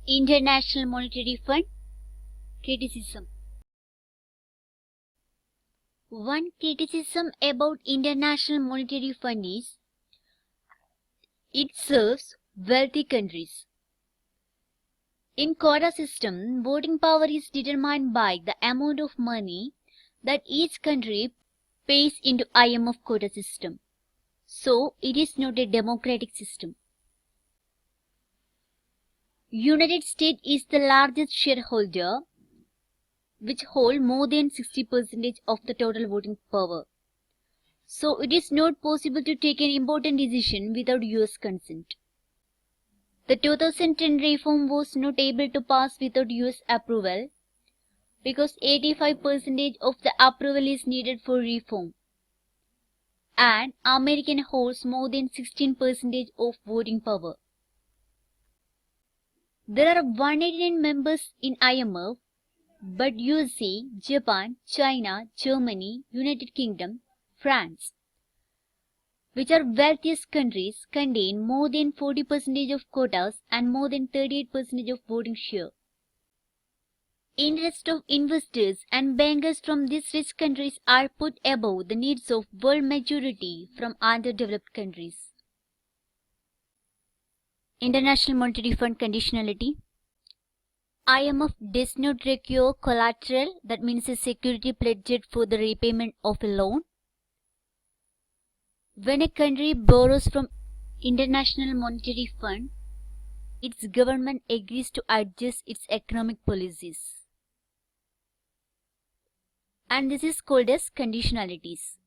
International Monetary Fund criticism. One criticism about International Monetary Fund is it serves wealthy countries. In quota system, voting power is determined by the amount of money that each country pays into IMF quota system. So it is not a democratic system. United States is the largest shareholder, which hold more than 60% of the total voting power. So it is not possible to take an important decision without US consent. The 2010 reform was not able to pass without US approval because 85% of the approval is needed for reform. And American holds more than 16% of voting power. There are 189 members in IMF, but USA, Japan, China, Germany, United Kingdom, France, which are wealthiest countries, contain more than 40% of quotas and more than 38% of voting share. Interest of investors and bankers from these rich countries are put above the needs of world majority from underdeveloped countries. International Monetary Fund conditionality. IMF does not require collateral, that means a security pledged for the repayment of a loan. When a country borrows from International Monetary Fund, its government agrees to adjust its economic policies. And this is called as conditionalities.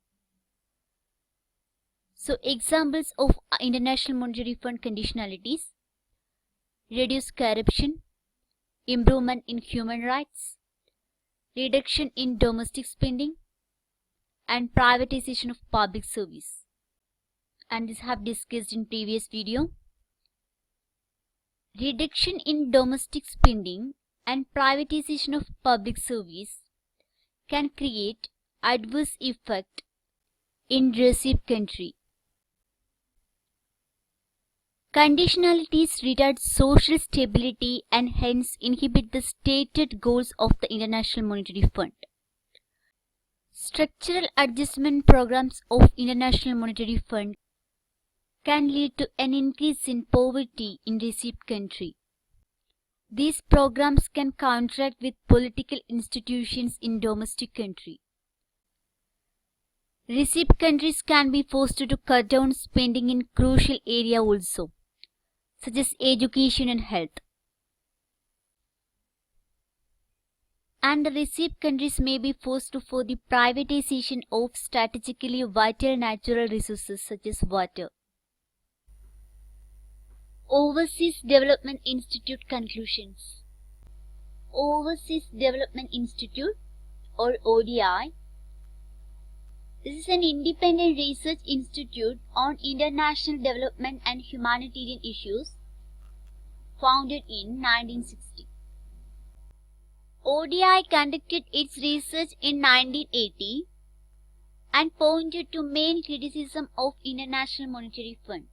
So examples of International Monetary Fund conditionalities: reduce corruption, improvement in human rights, reduction in domestic spending, and privatization of public service. And this I have discussed in previous video. Reduction in domestic spending and privatization of public service can create adverse effect in receive country. Conditionalities retard social stability and hence inhibit the stated goals of the International Monetary Fund. Structural adjustment programs of International Monetary Fund can lead to an increase in poverty in receipt country. These programs can counteract with political institutions in domestic country. Receipt countries can be forced to cut down spending in crucial area also, such as education and health. And the receipt countries may be forced for the privatization of strategically vital natural resources such as water. Overseas Development Institute conclusions. Overseas Development Institute, or ODI, this is an independent research institute on international development and humanitarian issues, founded in 1960. ODI conducted its research in 1980 and pointed to main criticism of International Monetary Fund.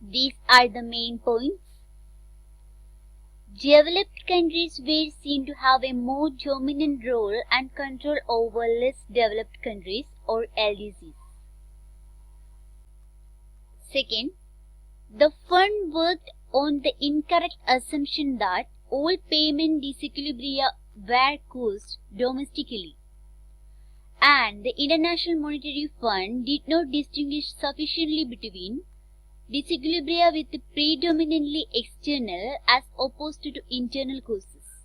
These are the main points. Developed countries were seen to have a more dominant role and control over less developed countries, or LDCs. Second, the fund worked on the incorrect assumption that all payment disequilibria were caused domestically, and the International Monetary Fund did not distinguish sufficiently between disequilibria with predominantly external as opposed to internal causes.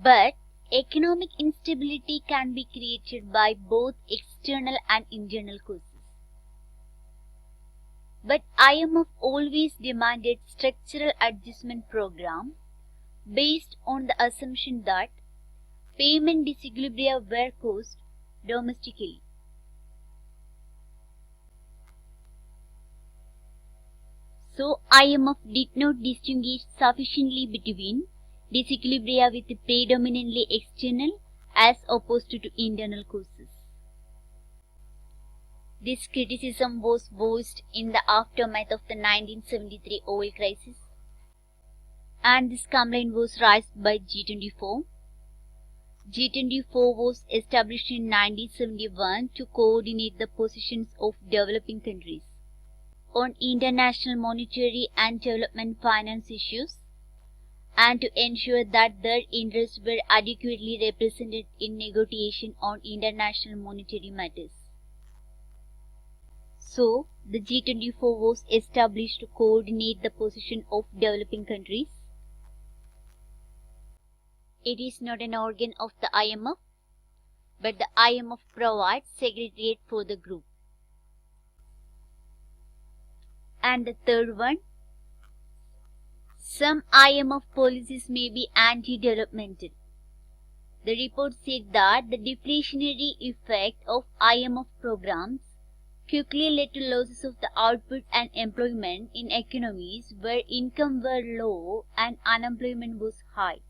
But economic instability can be created by both external and internal causes. But IMF always demanded structural adjustment program based on the assumption that payment disequilibria were caused domestically. So IMF did not distinguish sufficiently between disequilibria with predominantly external as opposed to internal causes. This criticism was voiced in the aftermath of the 1973 oil crisis. and this complaint was raised by G24. G24 was established in 1971 to coordinate the positions of developing countries on international monetary and development finance issues and to ensure that their interests were adequately represented in negotiation on international monetary matters. So, the G24 was established to coordinate the position of developing countries. It is not an organ of the IMF, but the IMF provides secretariat for the group. And the third one, some IMF policies may be anti-developmental. The report said that the deflationary effect of IMF programs quickly led to losses of the output and employment in economies where income were low and unemployment was high.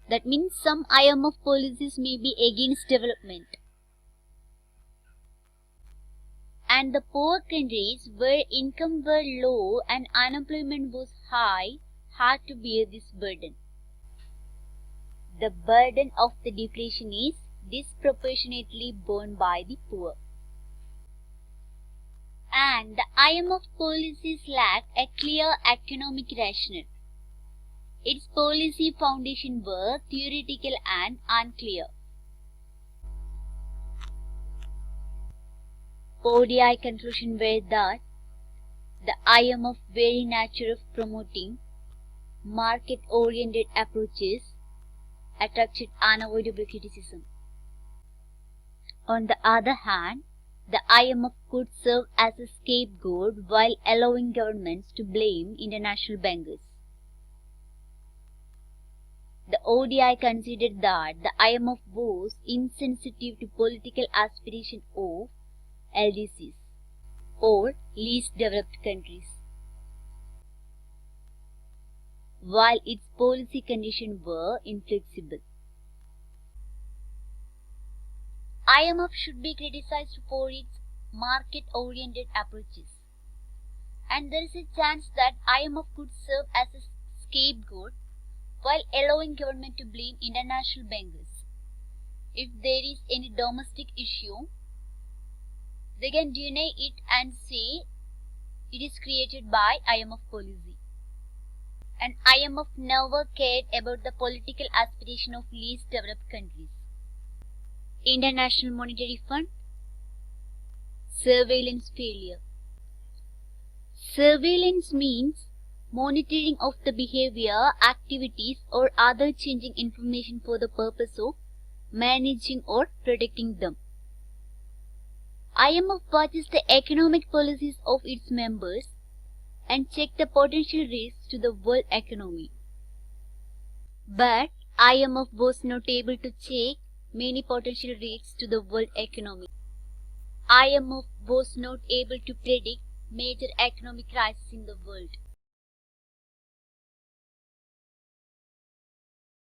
That means some IMF policies may be against development. And the poor countries where income were low and unemployment was high had to bear this burden. The burden of the deflation is disproportionately borne by the poor. And the IMF policies lack a clear economic rationale. Its policy foundation were theoretical and unclear. ODI conclusion were that the IMF very nature of promoting market-oriented approaches attracted unavoidable criticism. On the other hand, the IMF could serve as a scapegoat while allowing governments to blame international bankers. The ODI considered that the IMF was insensitive to political aspiration of LDCs, or least developed countries, while its policy conditions were inflexible. IMF should be criticized for its market-oriented approaches, and there is a chance that IMF could serve as a scapegoat while allowing government to blame international bankers. If there is any domestic issue, they can deny it and say it is created by IMF policy. And IMF never cared about the political aspiration of least developed countries. International Monetary Fund, surveillance failure. Surveillance means monitoring of the behavior, activities or other changing information for the purpose of managing or protecting them. IMF watches the economic policies of its members and check the potential risks to the world economy. But IMF was not able to check many potential risks to the world economy. IMF was not able to predict major economic crises in the world.